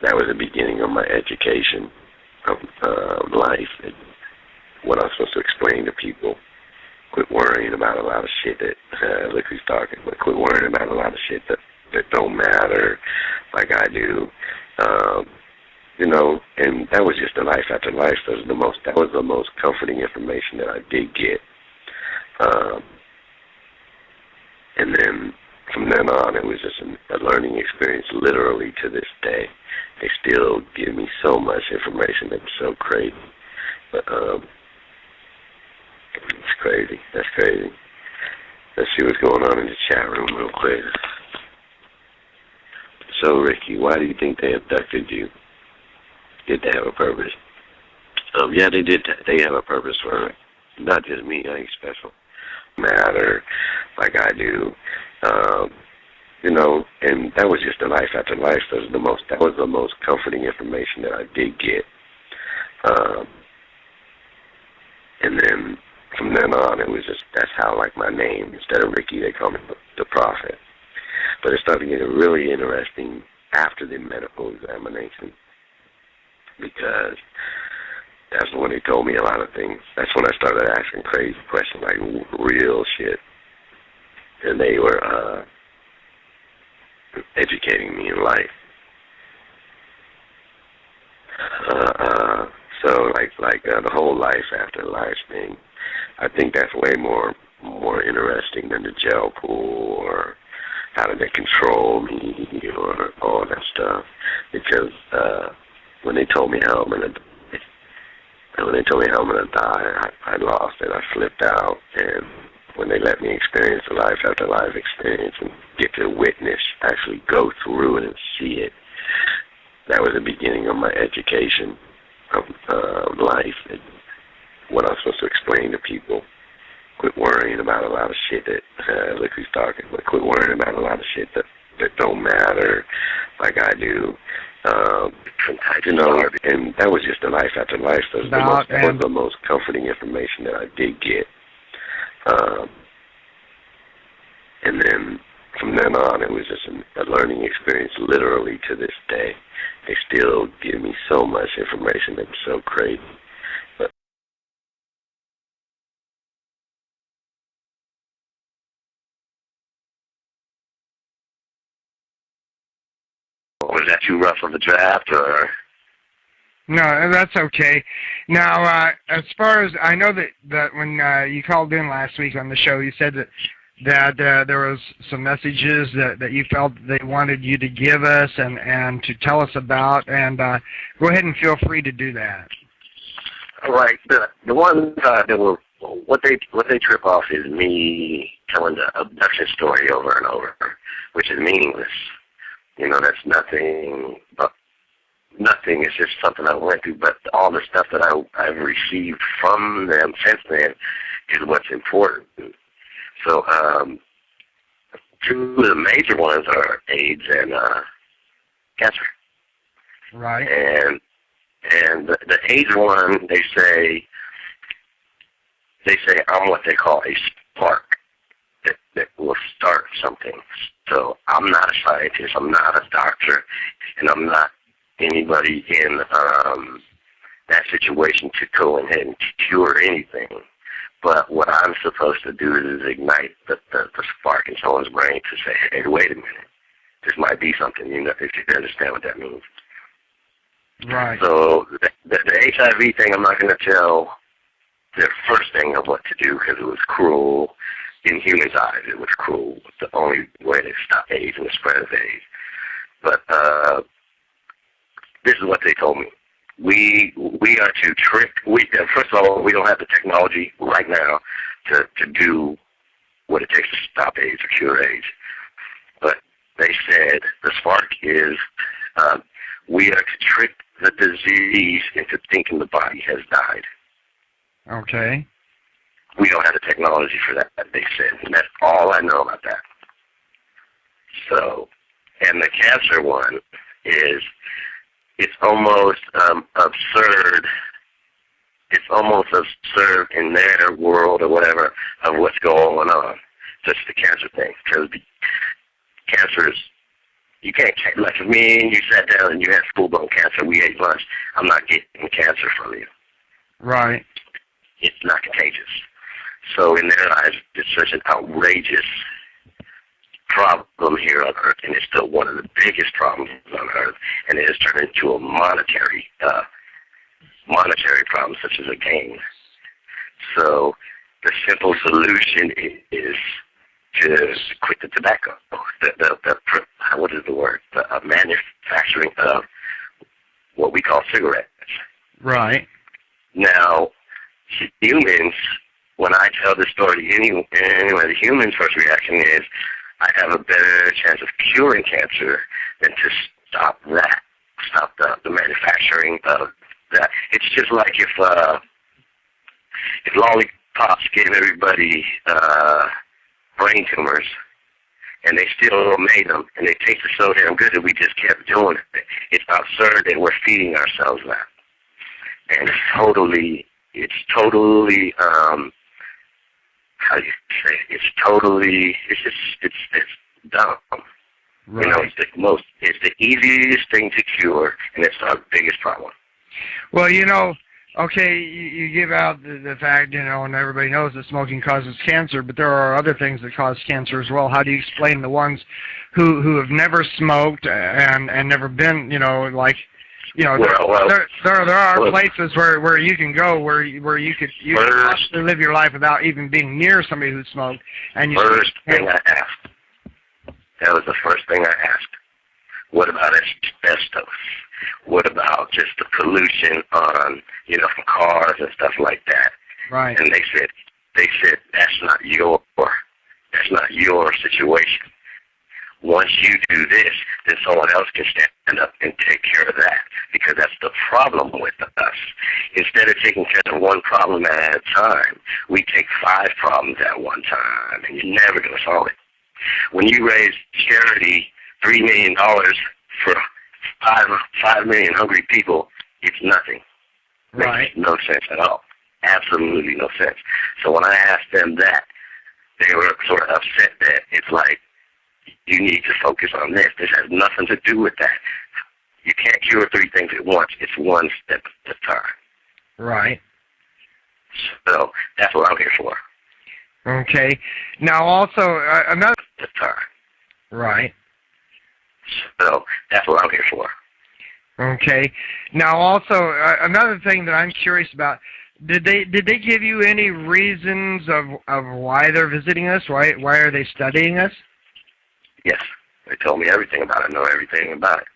that was the beginning of my education of life and what I'm supposed to explain to people. Quit worrying about a lot of shit that, look who's talking, but quit worrying about a lot of shit that don't matter like I do. And that was just the life after life. That was the most comforting information that I did get. And then from then on, it was just a learning experience literally to this day. They still give me so much information that's so crazy. But it's crazy. That's crazy. Let's see what's going on in the chat room real quick. So, Ricky, why do you think they abducted you? Did they have a purpose? Yeah, they did. They have a purpose for not just me. I ain't special. Matter like I do. And that was just the life after life. That was the most comforting information that I did get. And then from then on, it was just, that's how, like, my name, instead of Ricky, they call me the Prophet. But it started getting really interesting after the medical examination, because that's when they told me a lot of things. That's when I started asking crazy questions, like real shit. And they were educating me in life. So the whole life after life thing, I think that's way more interesting than the gel pool or how did they control me or all that stuff. Because when they told me how I'm gonna die, I lost it. I flipped out. And when they let me experience the life after life experience and get to witness, actually go through it and see it, that was the beginning of my education of life and what I'm supposed to explain to people. Quit worrying about a lot of shit that, look who's talking, but quit worrying about a lot of shit that don't matter like I do. And that was just the life after life. That was the most comforting information that I did get. And then from then on, it was just a learning experience literally to this day. They still give me so much information that's so crazy. But was that too rough of a draft, or? No, that's okay. Now, as far as I know that when you called in last week on the show, you said that there was some messages that you felt they wanted you to give us and to tell us about, and go ahead and feel free to do that. All right. The ones that were what they trip off is me telling the abduction story over and over, which is meaningless. That's nothing. Nothing. It's just something I went through. But all the stuff that I've received from them since then is what's important. So, two of the major ones are AIDS and cancer. Right. And the AIDS one, they say I'm what they call a spark that will start something. So I'm not a scientist, I'm not a doctor, and I'm not anybody in that situation to go ahead and cure anything. But what I'm supposed to do is ignite the spark in someone's brain to say, hey, wait a minute, this might be something, if you understand what that means. Right. So the HIV thing, I'm not going to tell the first thing of what to do because it was cruel. In humans' eyes, it was cruel. It's the only way to stop AIDS and the spread of AIDS. But this is what they told me. We are to trick. First of all, we don't have the technology right now to do what it takes to stop AIDS or cure AIDS. But they said the spark is we are to trick the disease into thinking the body has died. Okay. We don't have the technology for that, they said, and that's all I know about that. So, and the cancer one is, it's almost absurd. It's almost absurd in their world or whatever of what's going on, just the cancer thing, because cancer is You can't, like if me and you sat down and you had full-blown cancer, we ate lunch, I'm not getting cancer from you. Right. It's not contagious. So in their eyes, it's such an outrageous problem here on Earth, and it's still one of the biggest problems on Earth, and it has turned into a monetary problem, such as a game. So the simple solution is to quit the tobacco. What is the word? The manufacturing of what we call cigarettes. Right. Now, humans, when I tell this story anyway, the human's first reaction is, I have a better chance of curing cancer than to stop the manufacturing of that. It's just like if lollipops gave everybody brain tumors, and they still made them, and they tasted so damn good that we just kept doing it. It's absurd that we're feeding ourselves that. And it's totally, how do you say it? It's dumb. Right. You know, it's the easiest thing to cure, and it's our biggest problem. Well, you know, okay, you give out the fact, you know, and everybody knows that smoking causes cancer, but there are other things that cause cancer as well. How do you explain the ones who have never smoked and never been, you know, like, you know, there are places where you can go where you could possibly live your life without even being near somebody who smoked. And you first thing I asked. That was the first thing I asked. What about asbestos? What about just the pollution on, you know, from cars and stuff like that? Right. And they said that's not your situation. Once you do this, then someone else can stand up and take care of that, because that's the problem with us. Instead of taking care of one problem at a time, we take 5 problems at one time, and you're never going to solve it. When you raise charity $3 million for 5 million hungry people, it's nothing. Right. Makes no sense at all. Absolutely no sense. So when I asked them that, they were sort of upset that it's like, you need to focus on this. This has nothing to do with that. You can't cure 3 things at once. It's one step at a time. Right. So that's what I'm here for. Okay. Now also, another... At a time. Right. So that's what I'm here for. Okay. Now also, another thing that I'm curious about, did they give you any reasons of why they're visiting us? Why are they studying us? Yes. They told me everything about it. I know everything about it.